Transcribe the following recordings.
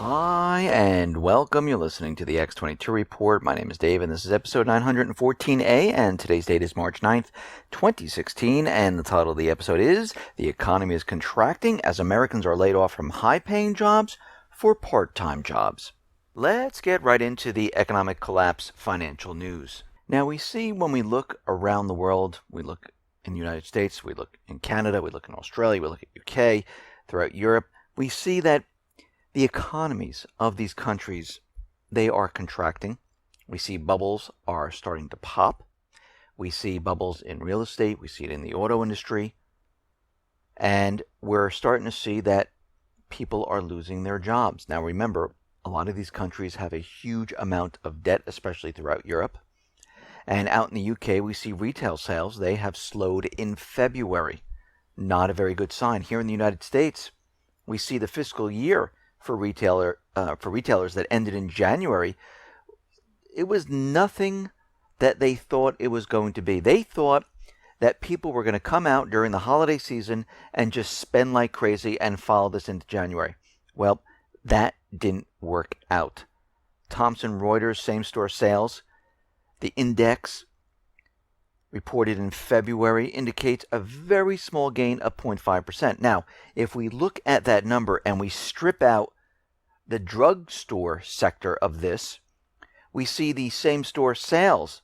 Hi, and welcome. You're listening to the X22 Report. My name is Dave, and this is episode 914A, and today's date is March 9th, 2016, and the title of the episode is The Economy is Contracting as Americans Are Laid Off from High-Paying Jobs for Part-Time Jobs. Let's get right into the economic collapse financial news. Now, we see when we look around the world, we look in the United States, we look in Canada, we look in Australia, we look at UK, throughout Europe, we see that the economies of these countries, they are contracting. We see bubbles are starting to pop. We see bubbles in real estate. We see it in the auto industry. And we're starting to see that people are losing their jobs. Now remember, a lot of these countries have a huge amount of debt, especially throughout Europe. And out in the UK, we see retail sales. They have slowed in February. Not a very good sign. Here in the United States, we see the fiscal year for retailers that ended in January. It was nothing that they thought it was going to be. They thought that people were going to come out during the holiday season and just spend like crazy and follow this into January. Well, that didn't work out. Thomson Reuters same-store sales, the index reported in February, indicates a very small gain of 0.5%. Now, if we look at that number and we strip out the drugstore sector of this, we see the same-store sales.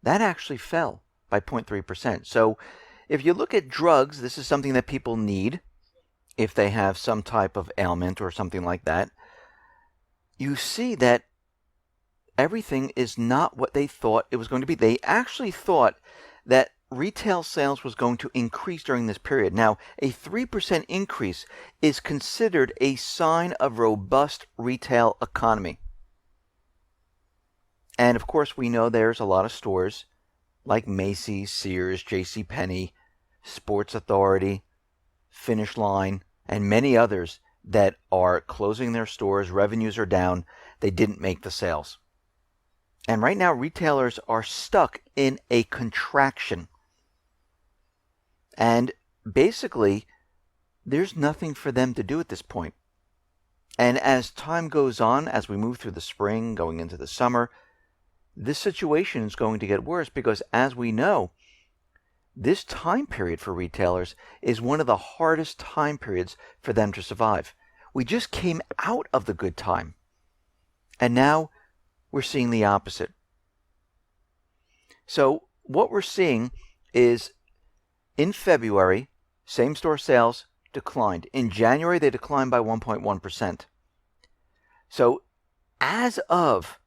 That actually fell by 0.3%. So if you look at drugs, this is something that people need if they have some type of ailment or something like that. You see that everything is not what they thought it was going to be. They actually thought that retail sales was going to increase during this period. Now, a 3% increase is considered a sign of robust retail economy. And of course, we know there's a lot of stores like Macy's, Sears, JCPenney, Sports Authority, Finish Line, and many others that are closing their stores. Revenues are down. They didn't make the sales. And right now, retailers are stuck in a contraction. And basically, there's nothing for them to do at this point. And as time goes on, as we move through the spring, going into the summer, this situation is going to get worse because, as we know, this time period for retailers is one of the hardest time periods for them to survive. We just came out of the good time. And now we're seeing the opposite. So what we're seeing is in February, same-store sales declined. In January, they declined by 1.1%. So as of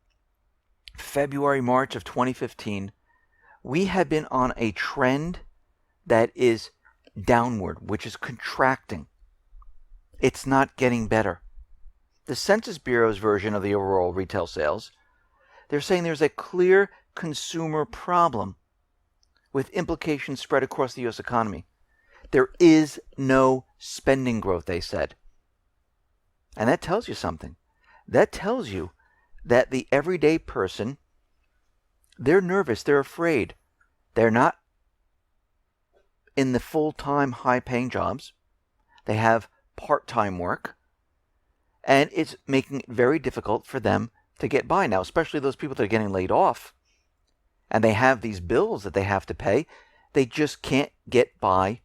February, March of 2015, we have been on a trend that is downward, which is contracting. It's not getting better. The Census Bureau's version of the overall retail sales, they're saying there's a clear consumer problem with implications spread across the U.S. economy. There is no spending growth, they said. And that tells you something. That tells you that the everyday person, they're nervous, they're afraid. They're not in the full-time, high-paying jobs. They have part-time work. And it's making it very difficult for them to get by now, especially those people that are getting laid off. And they have these bills that they have to pay. They just can't get by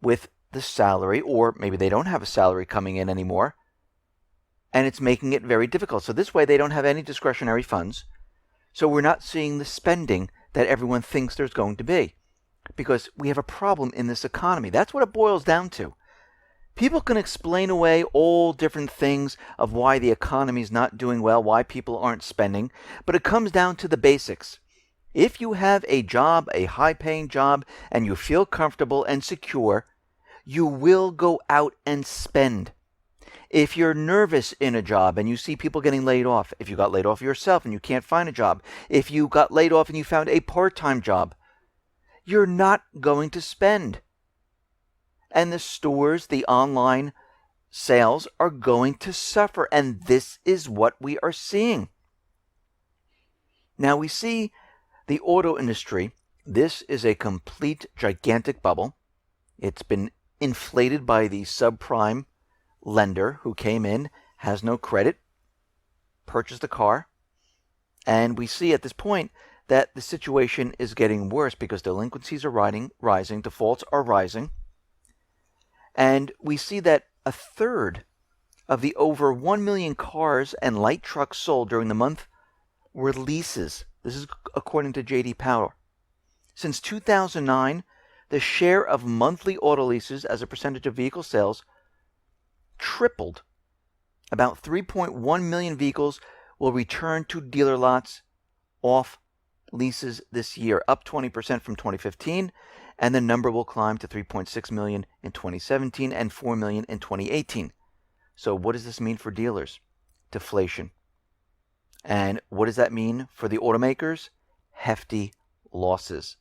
with the salary, or maybe they don't have a salary coming in anymore. And it's making it very difficult. So this way they don't have any discretionary funds. So we're not seeing the spending that everyone thinks there's going to be. Because we have a problem in this economy. That's what it boils down to. People can explain away all different things of why the economy is not doing well, why people aren't spending, but it comes down to the basics. If you have a job, a high-paying job, and you feel comfortable and secure, you will go out and spend. If you're nervous in a job and you see people getting laid off, if you got laid off yourself and you can't find a job, if you got laid off and you found a part-time job, you're not going to spend. And the stores, the online sales are going to suffer. And this is what we are seeing. Now we see the auto industry. This is a complete gigantic bubble. It's been inflated by the subprime lender who came in, has no credit, purchased a car, and we see at this point that the situation is getting worse because delinquencies are rising, defaults are rising, and we see that a third of the over 1 million cars and light trucks sold during the month were leases. This is according to J.D. Power. Since 2009, the share of monthly auto leases as a percentage of vehicle sales tripled. About 3.1 million vehicles will return to dealer lots off leases this year, up 20% from 2015, and the number will climb to 3.6 million in 2017 and 4 million in 2018. So what does this mean for dealers? Deflation. And what does that mean for the automakers? Hefty losses.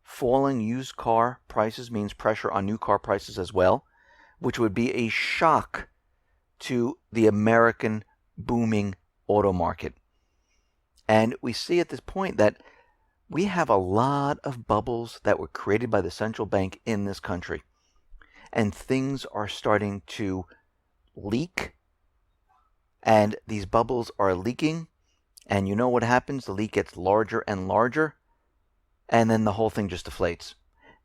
Falling used car prices means pressure on new car prices as well, which would be a shock to the American booming auto market. And we see at this point that we have a lot of bubbles that were created by the central bank in this country. And things are starting to leak. And these bubbles are leaking. And you know what happens? The leak gets larger and larger. And then the whole thing just deflates.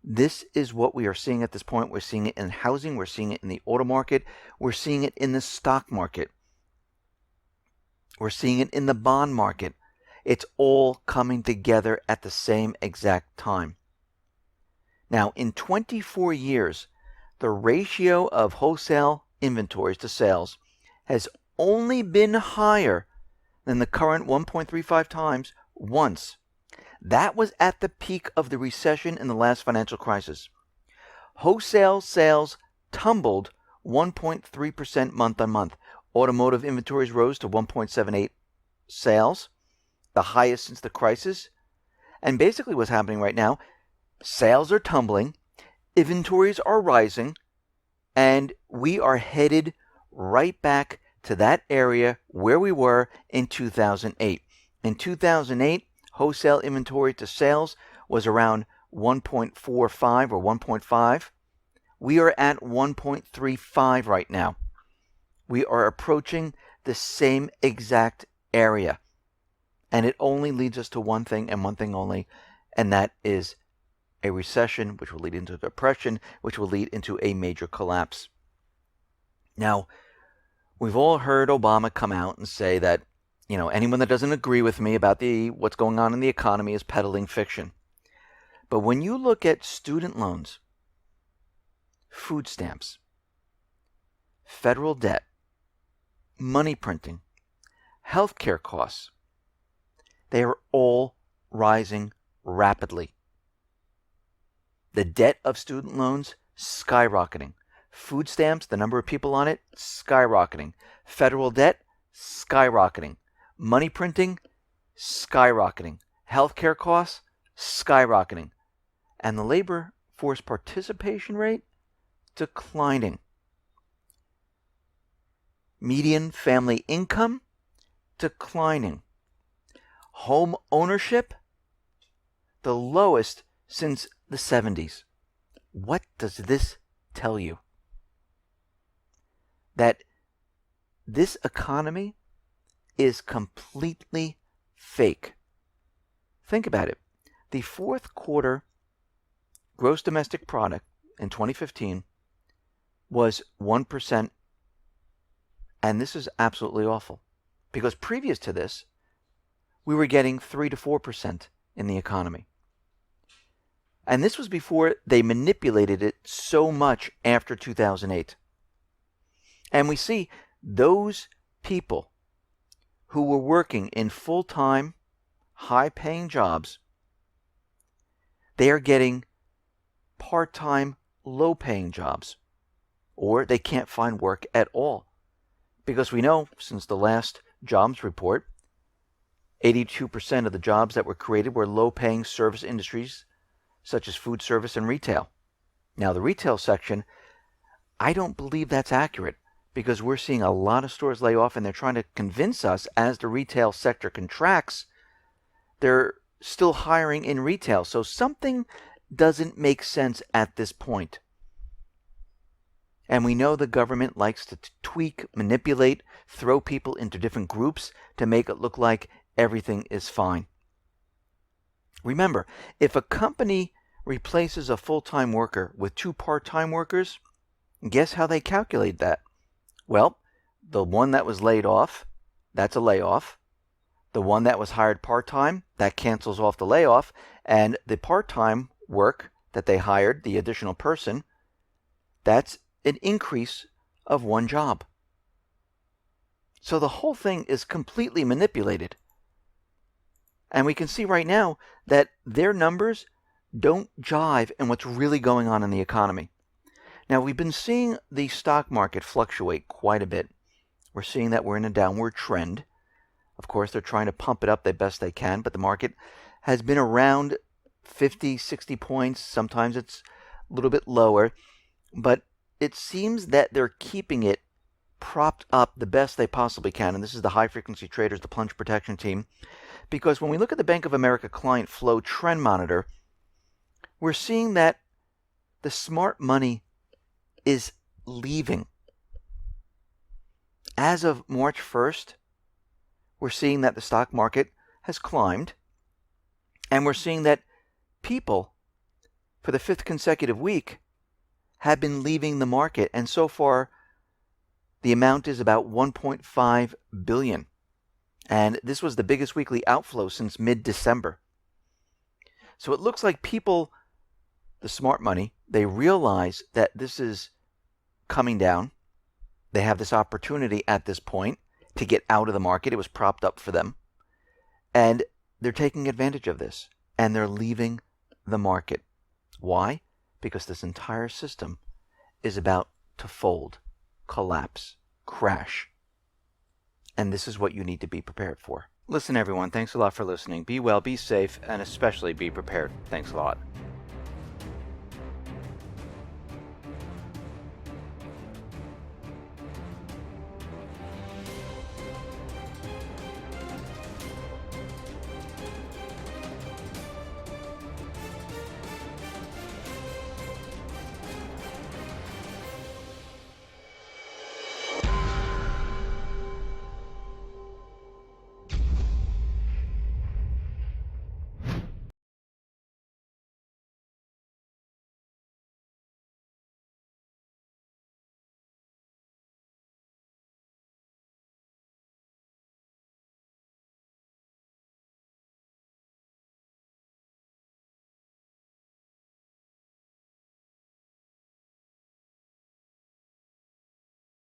This is what we are seeing at this point. We're seeing it in housing. We're seeing it in the auto market. We're seeing it in the stock market. We're seeing it in the bond market. It's all coming together at the same exact time. Now, in 24 years, the ratio of wholesale inventories to sales has only been higher than the current 1.35 times once. That was at the peak of the recession in the last financial crisis. Wholesale sales tumbled 1.3% month on month. Automotive inventories rose to 1.78 sales, the highest since the crisis. And basically what's happening right now, sales are tumbling, inventories are rising, and we are headed right back to that area where we were in 2008. In 2008, wholesale inventory to sales was around 1.45 or 1.5. We are at 1.35 right now. We are approaching the same exact area. And it only leads us to one thing and one thing only, and that is a recession, which will lead into a depression, which will lead into a major collapse. Now, we've all heard Obama come out and say that, anyone that doesn't agree with me about what's going on in the economy is peddling fiction. But when you look at student loans, food stamps, federal debt, money printing, healthcare costs, they are all rising rapidly. The debt of student loans skyrocketing. Food stamps, the number of people on it, skyrocketing. Federal debt, skyrocketing. Money printing, skyrocketing. Healthcare costs, skyrocketing. And the labor force participation rate, declining. Median family income, declining. Home ownership, the lowest since the 70s. What does this tell you? That this economy is completely fake. Think about it. The fourth quarter gross domestic product in 2015 was 1%, and this is absolutely awful. Because previous to this, we were getting 3 to 4% in the economy. And this was before they manipulated it so much after 2008. And we see those people who were working in full-time, high-paying jobs, they are getting part-time, low-paying jobs, or they can't find work at all. Because we know, since the last jobs report, 82% of the jobs that were created were low-paying service industries, such as food service and retail. Now, the retail section, I don't believe that's accurate, because we're seeing a lot of stores lay off, and they're trying to convince us as the retail sector contracts, they're still hiring in retail. So something doesn't make sense at this point. And we know the government likes to tweak, manipulate, throw people into different groups to make it look like everything is fine. Remember, if a company replaces a full-time worker with 2 part-time workers, guess how they calculate that? Well, the one that was laid off, that's a layoff. The one that was hired part-time, that cancels off the layoff. And the part-time work that they hired, the additional person, that's an increase of 1 job. So the whole thing is completely manipulated. And we can see right now that their numbers don't jive in what's really going on in the economy. Now, we've been seeing the stock market fluctuate quite a bit. We're seeing that we're in a downward trend. Of course, they're trying to pump it up the best they can, but the market has been around 50, 60 points. Sometimes it's a little bit lower, but it seems that they're keeping it propped up the best they possibly can. And this is the high frequency traders, the plunge protection team. Because when we look at the Bank of America client flow trend monitor, we're seeing that the smart money is leaving. As of March 1st, we're seeing that the stock market has climbed, and we're seeing that people, for the 5th consecutive week, have been leaving the market, and so far the amount is about 1.5 billion. And this was the biggest weekly outflow since mid-December. So it looks like people, the smart money, they realize that this is coming down. They have this opportunity at this point to get out of the market. It was propped up for them. And they're taking advantage of this. And they're leaving the market. Why? Because this entire system is about to fold, collapse, crash. And this is what you need to be prepared for. Listen, everyone, thanks a lot for listening. Be well, be safe, and especially be prepared. Thanks a lot.